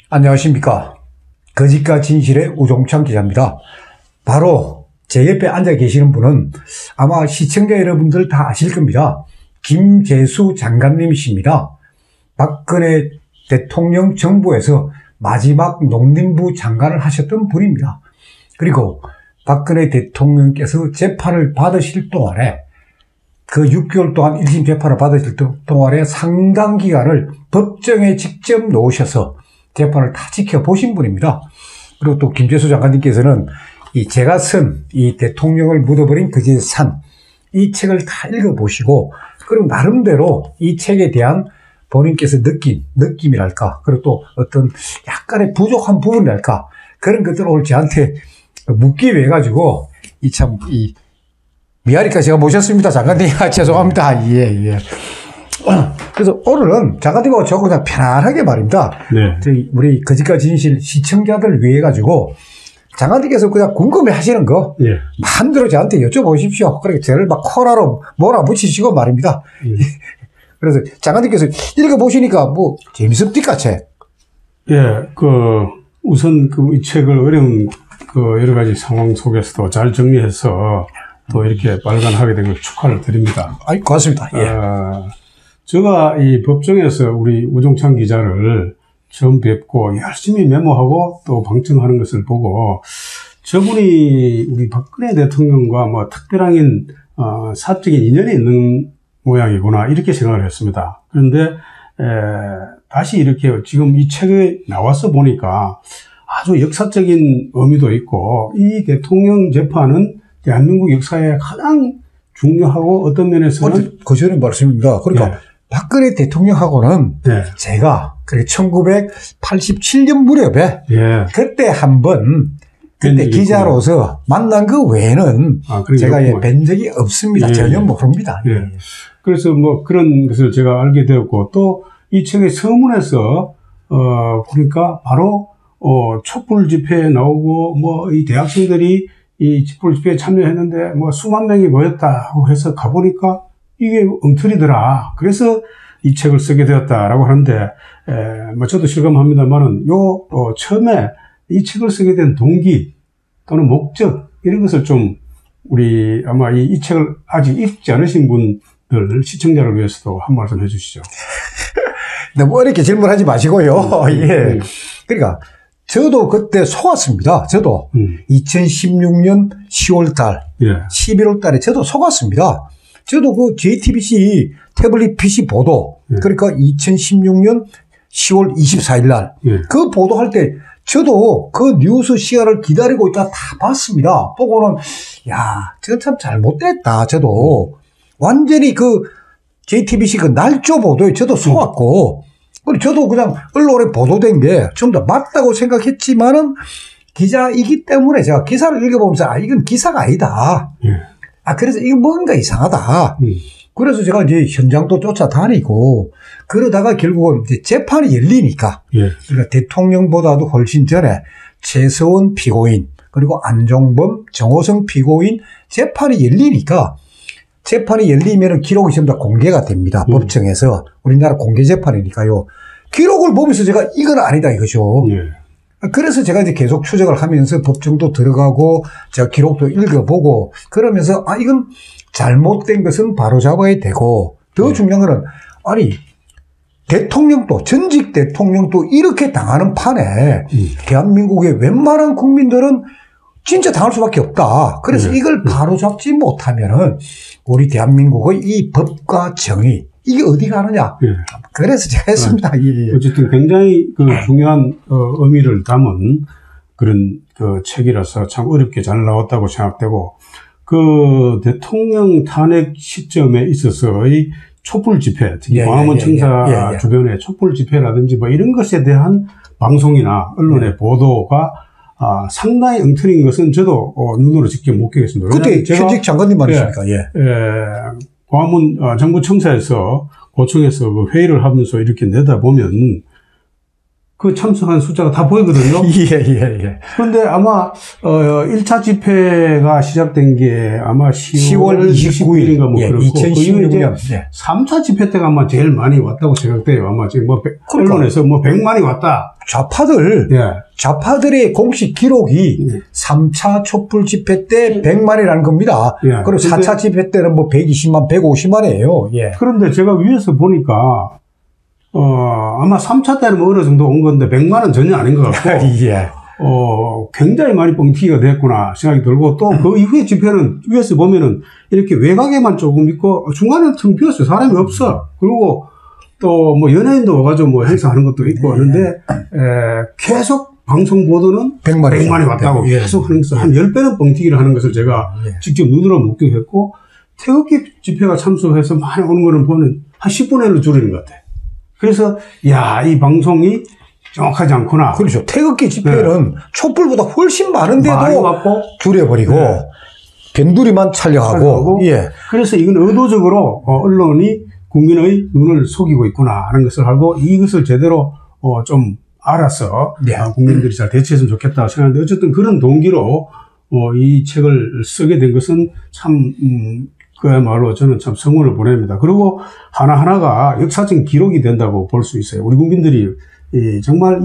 안녕하십니까. 거짓과 진실의 우종창 기자입니다. 바로 제 옆에 앉아 계시는 분은 아마 시청자 여러분들 다 아실 겁니다. 김재수 장관님이십니다. 박근혜 대통령 정부에서 마지막 농림부 장관을 하셨던 분입니다. 그리고 박근혜 대통령께서 재판을 받으실 동안에 그 6개월 동안 1심 재판을 받으실 동안에 상당 기간을 법정에 직접 놓으셔서 재판을 다 지켜보신 분입니다. 그리고 또 김재수 장관님께서는 제가 쓴 이 대통령을 묻어버린 그제의 산, 이 책을 다 읽어보시고, 그리고 나름대로 이 책에 대한 본인께서 느낌이랄까, 그리고 또 어떤 약간의 부족한 부분이랄까, 그런 것들을 오늘 저한테 묻기 위해 가지고, 미아리까 제가 모셨습니다. 장관님, 죄송합니다. 예. 그래서 오늘은 장관님하고 저 그냥 편안하게 말입니다. 네. 저희 우리 거짓과 진실 시청자들 위해 가지고 장관님께서 그냥 궁금해 하시는 거 예. 마음대로 저한테 여쭤보십시오. 그렇게 저를 막 코라로 몰아붙이시고 말입니다. 그래서 장관님께서 읽어보시니까 뭐 재밌습니까, 책? 예, 우선 이 책을 어려운 여러 가지 상황 속에서도 잘 정리해서 또 이렇게 발간하게 된 걸 축하를 드립니다. 아이, 고맙습니다. 예. 제가 이 법정에서 우리 우종창 기자를 처음 뵙고 열심히 메모하고 또 방청하는 것을 보고 저분이 우리 박근혜 대통령과 뭐 특별한 사적인 인연이 있는 모양이구나 이렇게 생각을 했습니다. 그런데 다시 이렇게 지금 이 책에 나와서 보니까 아주 역사적인 의미도 있고 이 대통령 재판은 대한민국 역사에 가장 중요하고 어떤 면에서는 거절의 말씀입니다. 그러니까 네. 박근혜 대통령하고는 네. 제가 1987년 무렵에 그때 한번 그때 기자로서 만난 그 외에는 제가 뵌 적이 없습니다. 전혀 모릅니다. 그래서 뭐 그런 것을 제가 알게 되었고 또 이 책의 서문에서 그러니까 바로 촛불 집회에 나오고 뭐 이 대학생들이 이 촛불 집회에 참여했는데 뭐 수만 명이 모였다고 해서 가보니까 이게 엉터리더라. 그래서 이 책을 쓰게 되었다라고 하는데, 뭐 저도 실감합니다만은 처음에 이 책을 쓰게 된 동기 또는 목적 이런 것을 좀 우리 아마 이 책을 아직 읽지 않으신 분들 시청자를 위해서도 한 말씀 해주시죠. 너무 어렵게 질문하지 마시고요. 예. 그러니까 저도 그때 속았습니다. 저도 2016년 10월달, 11월달에 저도 속았습니다. 저도 그 JTBC 태블릿 PC 보도, 그러니까 2016년 10월 24일 날, 그 보도할 때 저도 그 뉴스 시간을 기다리고 있다 다 봤습니다. 보고는, 저거 참 잘못됐다. 저도 완전히 그 JTBC 그 날조 보도에 저도 속았고, 그리고 저도 그냥 언론에 보도된 게 전부 다 맞다고 생각했지만은 기자이기 때문에 제가 기사를 읽어보면서 이건 기사가 아니다. 그래서 이거 뭔가 이상하다. 그래서 제가 이제 현장도 쫓아다니고 그러다가 결국은 이제 재판이 열리니까 그러니까 대통령보다도 훨씬 전에 최서원 피고인 그리고 안종범, 정호성 피고인 재판이 열리니까 재판이 열리면은 기록이 전부 다 공개가 됩니다. 법정에서. 우리나라 공개 재판이니까요. 기록을 보면서 제가 이건 아니다 이거죠. 그래서 제가 이제 계속 추적을 하면서 법정도 들어가고 제가 기록도 읽어보고 그러면서 이건 잘못된 것은 바로잡아야 되고 더 중요한 거는 대통령도 전직 대통령도 이렇게 당하는 판에 대한민국의 웬만한 국민들은 진짜 당할 수밖에 없다. 그래서 이걸 바로잡지 못하면은 우리 대한민국의 이 법과 정의 이게 어디 가느냐. 그래서 제가 했습니다. 어쨌든 굉장히 중요한 의미를 담은 그런 책이라서 참 어렵게 잘 나왔다고 생각되고 그 대통령 탄핵 시점에 있어서의 촛불 집회, 특히 광화문 청사 주변의 촛불 집회라든지 뭐 이런 것에 대한 방송이나 언론의 보도가 상당히 엉터리인 것은 저도 눈으로 직접 목격했습니다. 그때 현직 장관님 말이십니까? 광화문 정부 청사에서 고청에서 그 회의를 하면서 이렇게 내다보면 그 참석한 숫자가 다 보이거든요. 예. 그런데 아마 1차 집회가 시작된 게 아마 10월 29일인가 뭐 예, 그렇고 2016년. 이제 3차 집회 때가 아마 제일 많이 왔다고 생각돼요. 아마 지금 뭐 언론에서 뭐 100만이 왔다. 좌파들의 공식 기록이 3차 촛불 집회 때 100만이라는 겁니다. 그리고 4차 집회 때는 뭐 120만, 150만이에요. 예. 그런데 제가 위에서 보니까 아마 3차 때는 뭐 어느 정도 온 건데 100만은 전혀 아닌 것 같고 예. 굉장히 많이 뻥튀기가 됐구나 생각이 들고 또 그 이후에 집회는 위에서 보면은 이렇게 외곽에만 조금 있고 중간에는 텅 비었어요. 사람이 없어. 그리고 또 뭐 연예인도 와가지고 뭐 행사하는 것도 있고 하는데 계속 방송 보도는 100만이 왔다고 계속 하면서 한 10배는 뻥튀기를 하는 것을 제가 직접 눈으로 목격했고 태극기 집회가 참석해서 많이 오는 거는 보면 한 10분의 1로 줄이는 것 같아요. 그래서 이 방송이 정확하지 않구나. 그렇죠. 태극기 집회는 촛불보다 훨씬 많은데도 줄여버리고 변두리만 촬영하고. 예. 그래서 이건 의도적으로 언론이 국민의 눈을 속이고 있구나 하는 것을 알고 이것을 제대로 좀 알아서 국민들이 잘 대처했으면 좋겠다 생각하는데 어쨌든 그런 동기로 이 책을 쓰게 된 것은 참 그야말로 저는 참 성원을 보냅니다. 그리고 하나하나가 역사적인 기록이 된다고 볼 수 있어요. 우리 국민들이 정말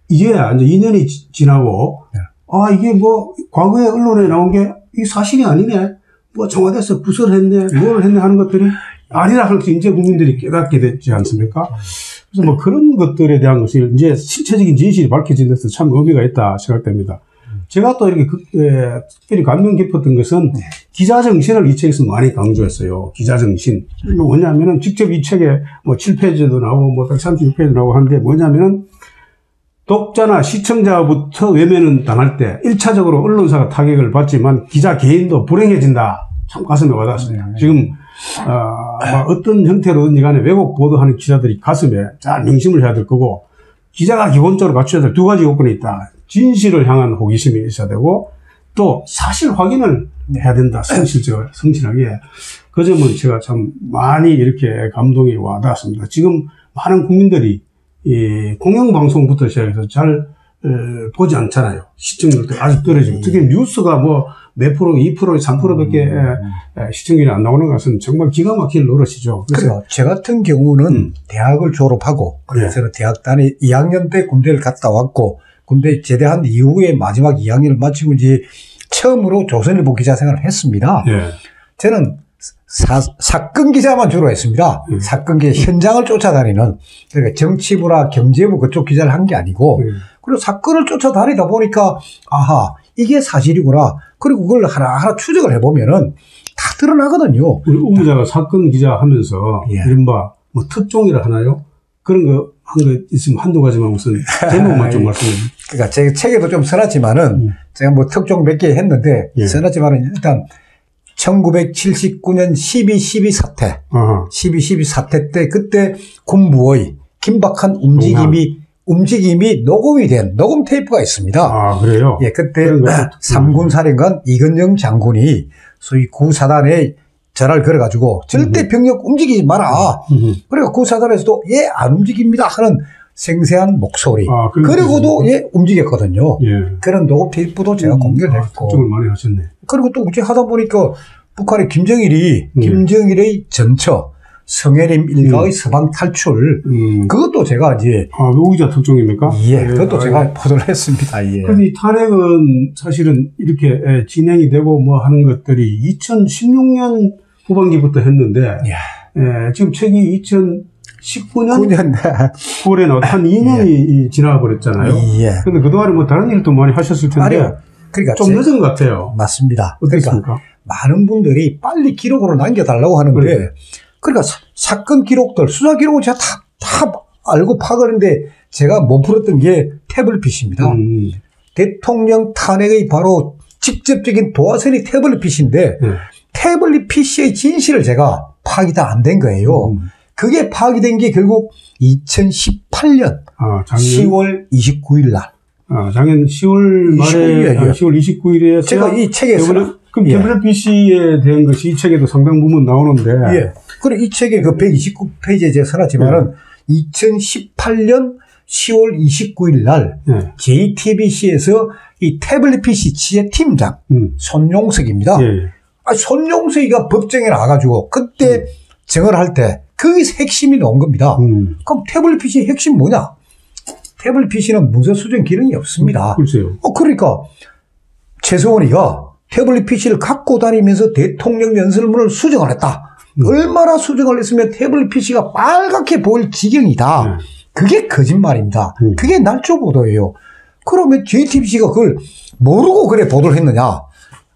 이제야 이제 2년이 지나고 이게 뭐 과거에 언론에 나온 게 이 사실이 아니네. 뭐 청와대에서 부설 했네, 뭘 했네 하는 것들이 아니라 할 때 이제 국민들이 깨닫게 됐지 않습니까? 그래서 뭐 그런 것들에 대한 것이 이제 실체적인 진실이 밝혀진 데서 참 의미가 있다 생각됩니다. 제가 또 이렇게 특별히 감명 깊었던 것은 기자 정신을 이 책에서 많이 강조했어요. 기자 정신. 뭐냐면은 직접 이 책에 뭐 7페이지도 나오고 뭐 136페이지도 나오고 하는데 뭐냐면은 독자나 시청자부터 외면은 당할 때 1차적으로 언론사가 타격을 받지만 기자 개인도 불행해진다. 참 가슴에 와닿았어요. 지금 어떤 형태로든지 간에 왜곡 보도하는 기자들이 가슴에 잘 명심을 해야 될 거고 기자가 기본적으로 갖춰야 될 두 가지 요건이 있다. 진실을 향한 호기심이 있어야 되고 또 사실 확인을 해야 된다. 성실하게. 그 점은 제가 참 많이 이렇게 감동이 와닿았습니다. 지금 많은 국민들이 이 공영방송부터 시작해서 잘 보지 않잖아요. 시청률도 아주 떨어지고 특히 뉴스가 뭐 몇 프로, 2%, 3%밖에 시청률이 안 나오는 것은 정말 기가 막힐 노릇이죠. 그래서 저 같은 경우는 대학을 졸업하고 그래서 대학단에 2학년 때 군대를 갔다 왔고 군대 제대한 이후에 마지막 2학년을 마치고 이제 처음으로 조선일보 기자 생활을 했습니다. 저는 사건 기자만 주로 했습니다. 사건 기자 현장을 쫓아다니는 그러니까 정치부나 경제부 그쪽 기자를 한 게 아니고 그리고 사건을 쫓아다니다 보니까 이게 사실이구나. 그리고 그걸 하나하나 추적을 해보면은 다 드러나거든요. 우리 우 기자가 사건 기자 하면서 이른바 뭐 특종이라 하나요? 그런 거 한 거 있으면 한두 가지만 무슨 제목만 좀 말씀해 주세요. 그러니까 제 책에도 좀 써놨지만은 제가 뭐 특종 몇 개 했는데 써놨지만은 일단 1979년 12.12 사태, 12.12 사태 때 그때 군부의 긴박한 움직임이 녹음이 된 녹음 테이프가 있습니다. 그래요? 예, 그때 3군 사령관 이건영 장군이 소위 구사단에 전화를 걸어가지고 절대 병력 움직이지 마라. 그러니까 구사단에서도 안 움직입니다 하는 생생한 목소리. 그리고도 움직였거든요. 그런 녹음 테이프도 제가 공개를 했고. 특종을 많이 하셨네. 그리고 또 어찌 하다 보니까 북한의 김정일의 전처, 성해림 일가의 서방 탈출, 그것도 제가 이제. 우 기자 특종입니까? 그것도 제가 보도를 했습니다. 그런데 이 탄핵은 사실은 이렇게 진행이 되고 뭐 하는 것들이 2016년 후반기부터 했는데, 지금 책이 2019년 9월에 나왔 한 2년이 지나버렸잖아요. 그런데 그동안에 뭐 다른 일도 많이 하셨을 텐데. 그러니까 좀 늦은 것 같아요. 맞습니다. 어떻습니까? 그러니까 많은 분들이 빨리 기록으로 남겨달라고 하는데, 그러니까 사건 기록들, 수사 기록을 제가 다 알고 파악을 했는데, 제가 못 풀었던 게 태블릿 PC입니다. 대통령 탄핵의 바로 직접적인 도화선이 태블릿 PC인데, 태블릿 PC의 진실을 제가 파악이 다 안 된 거예요. 그게 파악이 된 게 결국 2018년 10월 29일 날. 작년 10월 말에 10월 29일에 제가 이 책에서 그럼 태블릿 PC에 대한 것이 이 책에도 상당 부분 나오는데 그리고 이 책에 그 129페이지에 제가 써놨지만은 2018년 10월 29일 날 JTBC에서 이 태블릿 PC 취재 팀장 손용석입니다. 손용석이가 법정에 나와가지고 그때 정을 할 때 거기서 핵심이 나온 겁니다. 그럼 태블릿 PC의 핵심 뭐냐? 태블릿 PC는 문서 수정 기능이 없습니다. 그러니까 최서원이가 태블릿 PC를 갖고 다니면서 대통령 연설문을 수정을 했다. 얼마나 수정을 했으면 태블릿 PC가 빨갛게 보일 지경이다. 그게 거짓말입니다. 그게 날조 보도예요. 그러면 JTBC가 그걸 모르고 그래 보도를 했느냐?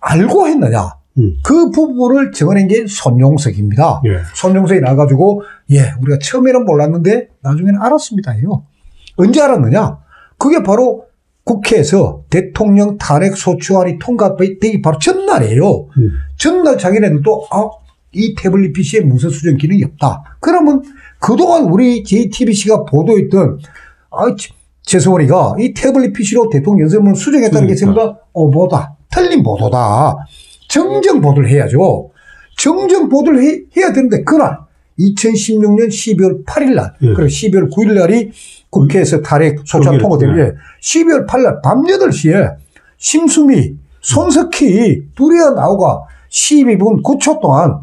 알고 했느냐? 그 부분을 적어낸 게 손용석입니다. 손용석이 나와가지고 우리가 처음에는 몰랐는데 나중에는 알았습니다요. 언제 알았느냐? 그게 바로 국회에서 대통령 탄핵 소추안이 통과되기 바로 전날이에요. 전날 자기네들도 이 태블릿 PC에 문서 수정 기능이 없다. 그러면 그동안 우리 JTBC가 보도했던 최서원이가 이 태블릿 PC로 대통령 연설문을 수정했다는 게 전부 다 오보다. 틀린 보도다. 정정 보도를 해야죠. 정정 보도를 해야 되는데 그날 2016년 12월 8일 날 그리고 12월 9일 날이 국회에서 탄핵 소추안 통과되는데 12월 8일 날 밤 8시에 심수미, 손석희 둘이가 나오가 12분 9초 동안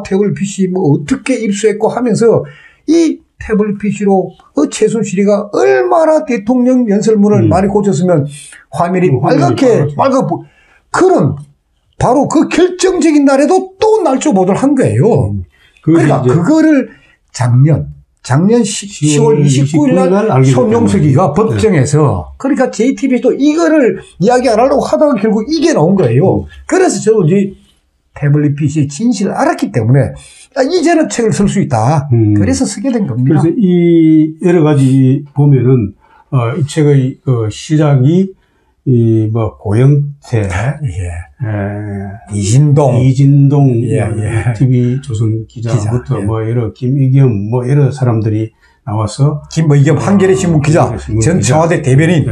태블릿 PC 뭐 어떻게 입수했고 하면서 이 태블릿 PC로 최순실이가 얼마나 대통령 연설문을 많이 고쳤으면 화면이 빨갛게 그런 바로 그 결정적인 날에도 또 날조 보도를 한 거예요. 그러니까 그거를 작년 10월 29일 날 손용석이가 법정에서 그러니까 JTBC도 이거를 이야기 안 하려고 하다가 결국 이게 나온 거예요. 그래서 저도 이제 태블릿 PC의 진실을 알았기 때문에 이제는 책을 쓸 수 있다. 그래서 쓰게 된 겁니다. 그래서 이 여러 가지 보면은 이 책의 그 시작이 고영태, 이진동, TV 조선 기자부터 여러 김의겸 여러 사람들이 나와서 김의겸 한겨레 신문 기자, 전 청와대 대변인,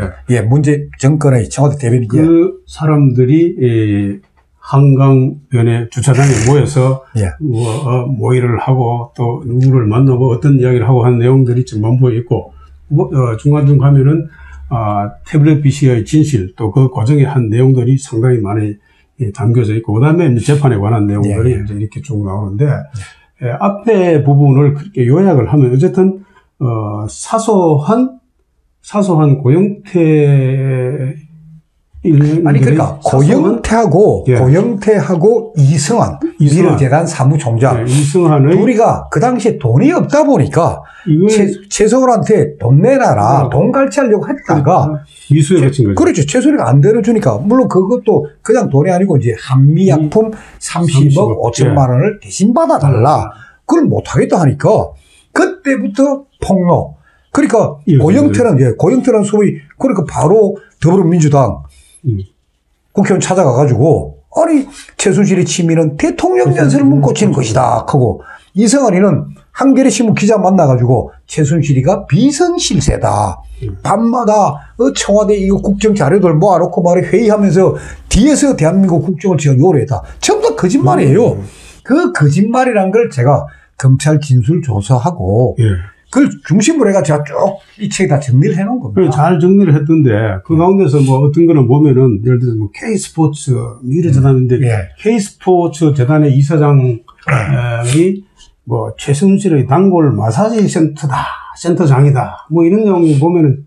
문제 정권의 청와대 대변인. 그 사람들이 한강변에 주차장에 모여서 모의를 하고 또 누구를 만나고 어떤 이야기를 하고 하는 내용들이 전부 있고 중간중 가면은 태블릿 PC의 진실 또 그 과정에 한 내용들이 상당히 많이 담겨져 있고 그다음에 재판에 관한 내용들이 이제 이렇게 쭉 나오는데 앞에 부분을 그렇게 요약을 하면 어쨌든 사소한 고영태 그러니까 고영태하고 이승환 미래재단 사무총장 이승환의 둘이가 그 당시에 돈이 없다 보니까 최서원한테 돈 내놔라 돈 갈취하려고 했다가 미수에 그친 거죠. 그렇죠. 최서원이가 안 내려주니까 물론 그것도 그냥 돈이 아니고 이제 한미약품 30억 5천만 원을 대신 받아달라. 그걸 못하겠다 하니까 그때부터 폭로. 그러니까 고영태는 소위 그러니까 바로 더불어민주당 국회의원 찾아가가지고 최순실의 취미는 대통령 연설문 고치는 것이다 하고 이승환이는 한겨레 신문 기자 만나가지고 최순실이가 비선실세다. 밤마다 청와대 이거 국정 자료들 모아놓고 회의하면서 뒤에서 대한민국 국정을 지금 요래다. 전부 다 거짓말이에요. 그 거짓말이란 걸 제가 검찰 진술 조사하고 그걸 중심으로 해가 제가 쭉 이 책에 다 정리를 해놓은 겁니다. 잘 정리를 했던데 그 가운데서 어떤 거는 보면은 예를 들어서 K스포츠 미래재단인데 K스포츠 재단의 이사장이 최순실의 단골 마사지 센터장이다. 이런 내용 보면은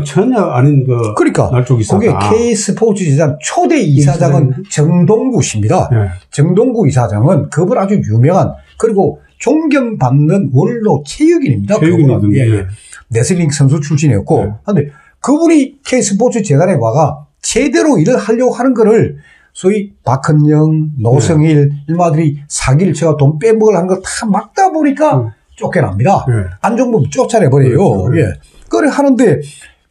전혀 아닌 그러니까 날조기 그게 K스포츠 재단 초대 이사장은 정동구 씨입니다. 정동구 이사장은 그분 아주 유명한 그리고 존경받는 원로 체육인입니다. 그분은 레슬링 선수 출신이었고, 근데 그분이 K스포츠 재단에 와가 제대로 일을 하려고 하는 거를 소위 박헌영, 노성일 일마들이 사기를 쳐가 돈 빼먹으려 하는 걸 다 막다 보니까 쫓겨납니다. 안종범 쫓아내버려요. 그래 하는데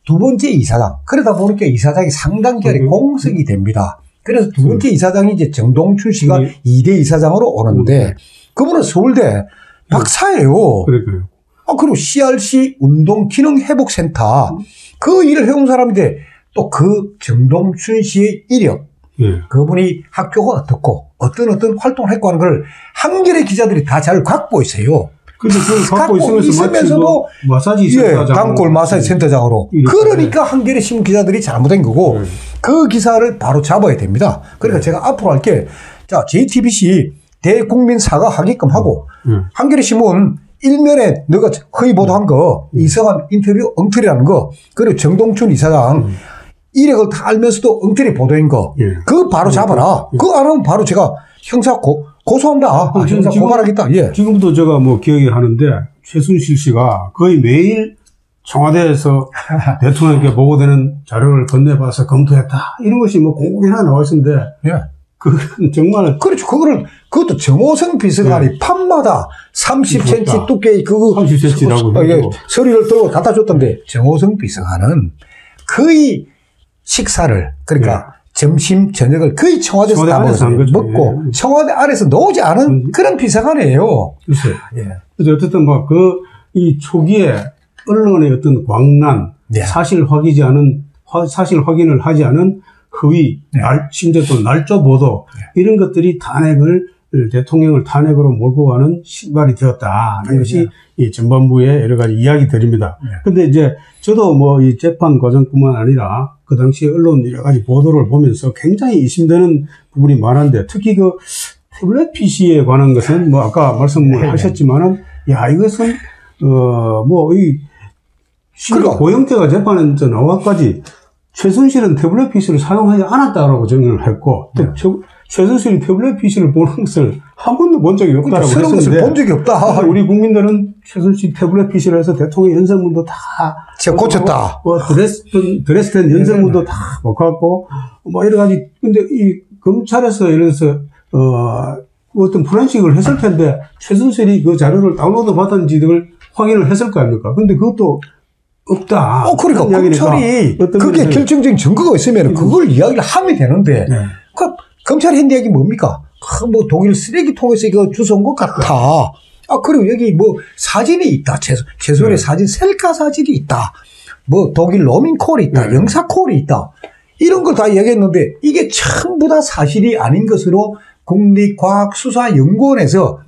두 번째 이사장, 그러다 보니까 이사장이 상당결이 공석이 됩니다. 그래서 두 번째 이사장이 이제 정동춘 씨가 2대 이사장으로 오는데 그분은 서울대 박사예요. 그리고 CRC 운동기능회복센터 그 일을 해온 사람인데 또 그 정동춘 씨의 이력 그분이 학교가 어떻고 어떤 활동을 했고 하는 걸 한겨레 기자들이 다 잘 갖고 있어요. 근데 그걸 갖고 있으면서도 마사지 센터장, 단골 마사지 센터장으로. 그러니까 한겨레 신문 기자들이 잘못된 거고 그 기사를 바로 잡아야 됩니다. 그러니까 제가 앞으로 할게. 자, JTBC 대국민 사과하게끔 하고 한겨레 신문 일면에 너가 허위 보도한 거, 이성한 인터뷰 엉터리라는 거, 그리고 정동춘 이사장 이력을 다 알면서도 엉터리 보도한 거, 그거 바로 잡아라. 그거 안 하면 바로 제가 형사 고소한다. 형사 고발하겠다. 예. 지금도 제가 뭐 기억이 하는데 최순실 씨가 거의 매일 청와대에서 대통령께 보고되는 자료를 건네봐서 검토했다. 이런 것이 뭐 공공연하게 나와 있었는데, 그건 정말. 그렇죠. 그것도 정호성 비서관이 판마다 30cm 두께의 그거 30cm라고 서류를 들고 갖다 줬던데, 정호성 비서관은 거의 식사를, 그러니까 점심, 저녁을 거의 청와대에서 다 먹고 청와대 안에서 나오지 않은 그런 비서관이에요. 글쎄요. 그래서 어쨌든 뭐 이 초기에 언론의 어떤 광란, 사실 확인을 하지 않은 허위, 심지어 또 날조 보도, 이런 것들이 대통령을 탄핵으로 몰고 가는 신발이 되었다는 것이 이 전반부의 여러 가지 이야기들입니다. 근데 이제 저도 뭐 이 재판 과정뿐만 아니라 그 당시 언론 여러 가지 보도를 보면서 굉장히 의심되는 부분이 많은데, 특히 그 태블릿 PC에 관한 것은 뭐 아까 말씀을 하셨지만은, 이것은 고영태가 재판에 나와까지 최순실은 태블릿 PC를 사용하지 않았다라고 증언을 했고, 또 최순실이 태블릿 PC를 보는 것을 한 번도 본 적이 없다라고 했었는데, 본 적이 없다. 우리 국민들은 최순실 태블릿 PC를 해서 대통령 연설문도 다 제가 고쳤다. 드레스된 연설문도 다 먹었고, 뭐 여러 가지. 근데 이 검찰에서 예를 들어서 어떤 포렌식을 했을 텐데 최순실이 그 자료를 다운로드 받았는지 를 확인을 했을 거 아닙니까? 근데 그것도 없다. 그러니까 검찰이 그게 결정적인 증거가 있으면 그걸 이야기를 하면 되는데, 검찰이 한 이야기 뭡니까? 뭐 독일 쓰레기통에서 이거 주워온 것 같다. 그리고 여기 뭐 사진이 있다. 최소한의 사진, 셀카 사진이 있다. 뭐 독일 로밍콜이 있다. 영사콜이 있다. 이런 걸 다 이야기했는데 이게 전부 다 사실이 아닌 것으로 국립과학수사연구원에서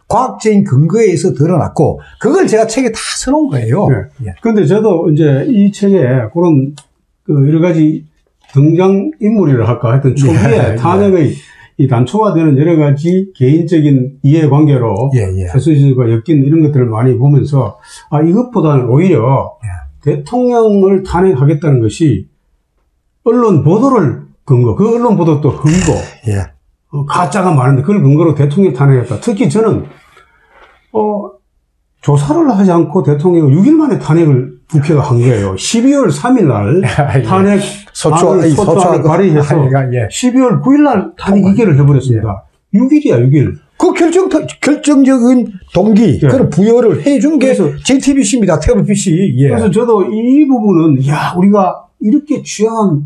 과학적인 근거에 의해서 드러났고, 그걸 제가 책에 다 써놓은 거예요. 그런데 저도 이제 이 책에 그런 여러 가지 등장인물이라 할까, 하여튼 초기에 탄핵의 이 단초화되는 여러 가지 개인적인 이해관계로 최순실과 엮인 이런 것들을 많이 보면서, 이것보다는 오히려 대통령을 탄핵하겠다는 것이 언론 보도를 그 언론 보도 또 흠고, 가짜가 많은데 그걸 근거로 대통령 탄핵했다. 특히 저는 조사를 하지 않고 대통령을 6일 만에 탄핵을 국회가 한 거예요. 12월 3일 날 탄핵 소추안을 발의해서 12월 9일 날 탄핵 의결을 해버렸습니다. 6일이야, 6일. 그 결정적인 동기, 그런 부여를 해준 게 JTBC입니다. 태블릿 PC. 그래서 저도 이 부분은, 우리가 이렇게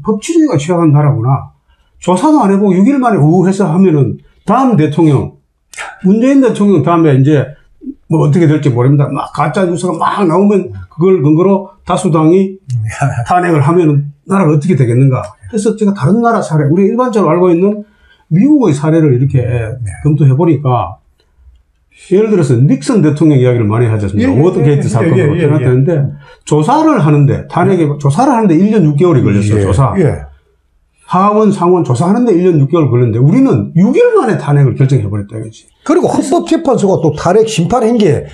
법치주의가 취약한 나라구나. 조사도 안 해보고 6일 만에 우해서 하면은 다음 대통령, 문재인 대통령 다음에 이제 뭐 어떻게 될지 모릅니다. 막 가짜 뉴스가 막 나오면 그걸 근거로 다수당이 탄핵을 하면은 나라가 어떻게 되겠는가. 그래서 제가 다른 나라 사례, 우리 일반적으로 알고 있는 미국의 사례를 이렇게 검토해 보니까, 예를 들어서 닉슨 대통령 이야기를 많이 하지 않습니까? 워터게이트 사건으로 전환되는데, 조사를 하는데 1년 6개월이 걸렸어요. 조사. 하원, 상원 조사하는데 1년 6개월 걸렸는데, 우리는 6일 만에 탄핵을 결정해버렸다, 이거지. 그리고 헌법재판소가 또 탄핵 심판한 게,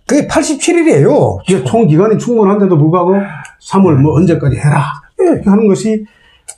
그게 87일이에요. 총 기간이 충분한데도 불구하고 3월 뭐 언제까지 해라. 이렇게 하는 것이,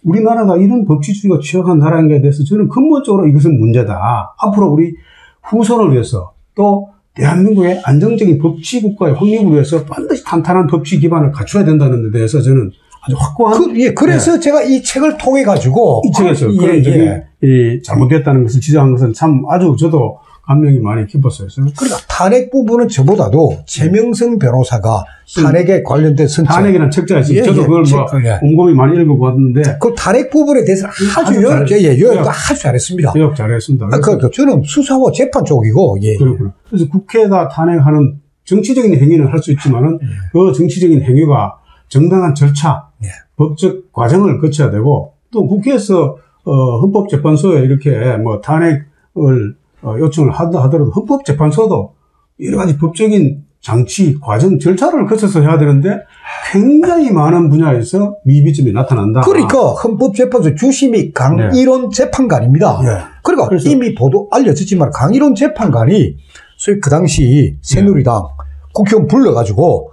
우리나라가 이런 법치주의가 취약한 나라인 것에 대해서 저는 근본적으로 이것은 문제다. 앞으로 우리 후손을 위해서, 또 대한민국의 안정적인 법치국가의 확립을 위해서 반드시 탄탄한 법치 기반을 갖춰야 된다는 데 대해서 저는 아주 확고한. 그래서 제가 이 책을 통해가지고. 이 책에서 그런 점이 잘못됐다는 것을 지적한 것은 참 아주 저도 감명이 많이 깊었어요. 그러니까 탄핵 부분은 저보다도 최명성 변호사가 탄핵에 관련된 선책. 탄핵이라는 책자가 있어요. 저도 그걸 곰곰이 많이 읽어봤는데. 그 탄핵 부분에 대해서 아주 잘했습니다. 요약 잘했습니다. 저는 수사와 재판 쪽이고. 그렇구나. 그래서 국회가 탄핵하는 정치적인 행위는 할 수 있지만은 그 정치적인 행위가 정당한 절차, 법적 과정을 거쳐야 되고, 또 국회에서 헌법재판소에 이렇게 뭐 탄핵을 요청을 하더라도 헌법재판소도 여러 가지 법적인 장치, 과정, 절차를 거쳐서 해야 되는데 굉장히 많은 분야에서 미비점이 나타난다. 그러니까 헌법재판소 주심이 강일원 재판관입니다. 그러니까 이미 알려졌지만 강일원 재판관이 소위 그 당시 새누리당 국회의원 불러가지고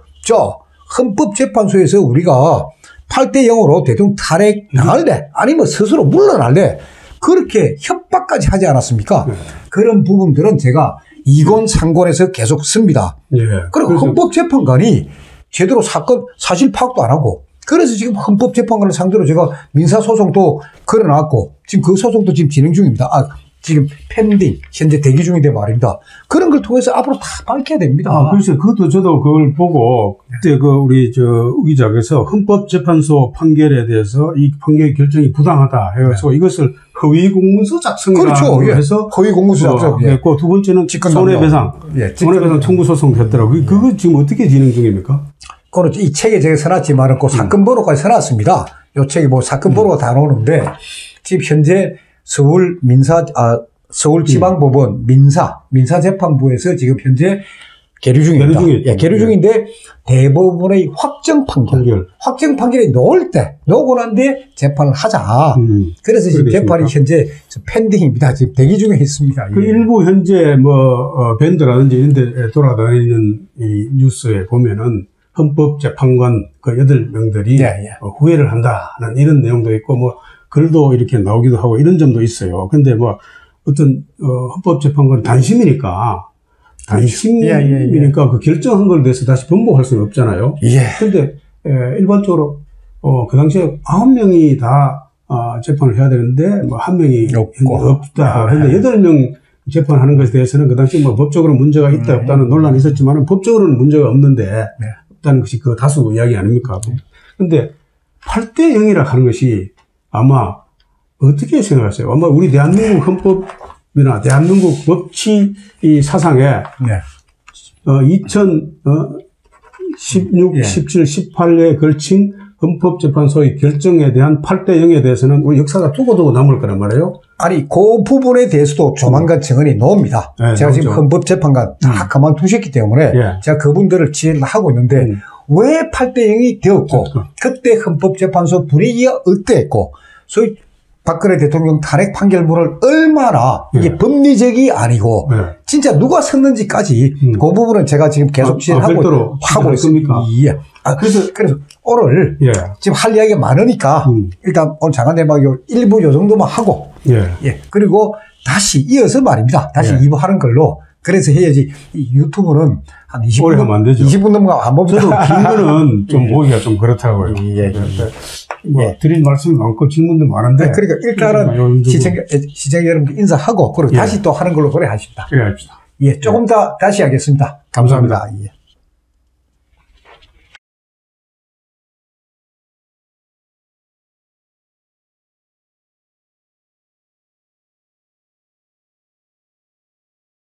헌법재판소에서 우리가 8대 0으로 대통령 탄핵 당할래 아니면 스스로 물러날래 그렇게 협박까지 하지 않았습니까? 그런 부분들은 제가 이건 상권에서 계속 씁니다. 그리고 헌법재판관이 제대로 사실 파악도 안 하고 그래서 지금 헌법재판관을 상대로 제가 민사소송도 걸어놨고 지금 그 소송도 지금 진행 중입니다. 지금 펜딩 현재 대기 중인데 말입니다. 그런 걸 통해서 앞으로 다 밝혀야 됩니다. 그래서 그것도 저도 그걸 보고 그때 우리 우 기자께서 헌법재판소 판결에 대해서 이 판결 결정이 부당하다 해서 이것을 허위 공문서 작성이라고 해서 허위 공문서 작성. 했고 두 번째는 손해배상 청구 소송 했더라고요. 그거 지금 어떻게 진행 중입니까? 그거는 이 책에 제가 써놨지만은 그 사건 번호까지 써놨습니다. 이 책이 사건 번호가 다 나오는데 지금 현재 서울지방법원 민사재판부에서 지금 현재 계류 중입니다. 계류 중인데 대법원의 확정 판결이 나오고 난 뒤에 재판을 하자. 그래서 지금 재판이 현재 펜딩입니다. 지금 대기 중에 있습니다. 일부 현재 밴드라든지 이런 데 돌아다니는 이 뉴스에 보면은 헌법재판관 8명들이 후회를 한다는 이런 내용도 있고 글도 이렇게 나오기도 하고 이런 점도 있어요. 근데 어떤 헌법재판관은 단심이니까 그 결정한 걸 대해서 다시 번복할 수는 없잖아요. 근데 일반적으로 그 당시에 9명이 다 재판을 해야 되는데 1명이 없다. 근데 8명 재판하는 것에 대해서는 그 당시 법적으로 문제가 있다 없다는 논란이 있었지만 법적으로는 문제가 없는데 없다는 것이 그 다수 이야기 아닙니까? 근데 8대 0이라 하는 것이 아마 어떻게 생각하세요? 아마 우리 대한민국 헌법이나 대한민국 법치 이 사상에 2016, 17, 18년에 걸친 헌법재판소의 결정에 대한 8대 0에 대해서는 우리 역사가 두고두고 남을 거란 말이에요. 그 부분에 대해서도 조만간 증언이 나옵니다. 제가 지금 헌법재판관 다 그만두셨기 때문에 제가 그분들을 지혜를 하고 있는데 왜 8대 0이 되었고 그때 헌법재판소 분위기가 어땠고 소위 박근혜 대통령 탄핵 판결문을 얼마나 이게 법리적이 아니고 진짜 누가 썼는지까지 그 부분은 제가 지금 계속 지혜하고 있습니다. 그래서 오늘 지금 할 이야기가 많으니까 일단 오늘 장관대박 일부 요 정도만 하고 그리고 다시 이어서 말입니다. 다시 2부 하는 걸로 그래서 해야지 이 유튜브는 한 20분 하면 안 되죠. 20분 넘으면 안 봅니다. 저도 긴 거는 좀 보기가 좀 그렇다고요. 드린 말씀이 많고 질문도 많은데. 그러니까 일단은 시청자 여러분께 인사하고 그리고 다시 또 하는 걸로 그래 하십니다. 그래 합시다. 조금 더 다시 하겠습니다. 감사합니다.